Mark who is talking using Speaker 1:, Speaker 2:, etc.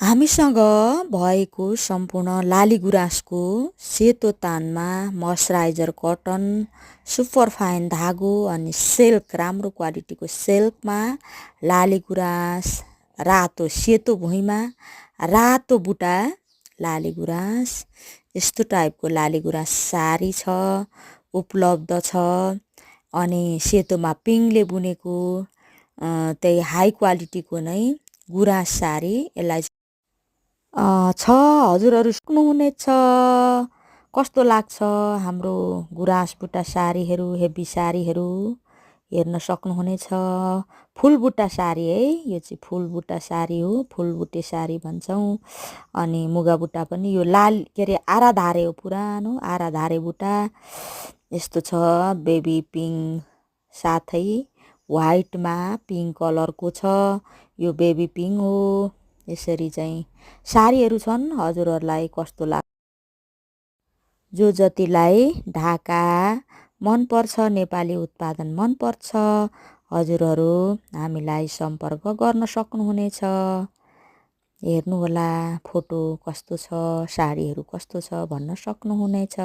Speaker 1: हामीसँग भएको सम्पूर्ण लाली गुराँसको सेतो तानमा मोइस्चराइजर कटन, सुपर फाइन धागो अनि सिल्क राम्रो क्वालिटीको सिल्कमा लाली गुराँस, रातो सेतो भुइँमा रातो बुटा लाली गुराँस, यस्तो टाइपको लाली गुराँस साडी छ, उपलब्ध छ। अनि सेतोमा पिङले बुनेको त्यही हाई क्वालिटीको नै गुराँस साडी यसलाई छ। हजुरहरू सक्नुहुनेछ कस्तो लाग्छ हाम्रो गुराँस बुट्टा साडीहरू, हेभी साडीहरू हेर्न सक्नुहुनेछ। फुलबुट्टा साडी है, यो चाहिँ फुलबुट्टा साडी हो, फुलबुट्टे साडी भन्छौँ। अनि मुगाबुट्टा पनि यो लाल के अरे आराधारे हो, पुरानो आराधारे बुट्टा यस्तो छ। बेबी पिङ्क साथै व्हाइटमा पिङ्क कलरको छ, यो बेबी पिङ्क हो। यसरी चाहिँ साडीहरू छन्। हजुरहरूलाई कस्तो लाग्छ? जो जतिलाई ढाका मनपर्छ, नेपाली उत्पादन मनपर्छ, हजुरहरू हामीलाई सम्पर्क गर्न सक्नुहुनेछ। हेर्नुहोला फोटो कस्तो छ, साडीहरू कस्तो छ भन्न सक्नुहुनेछ।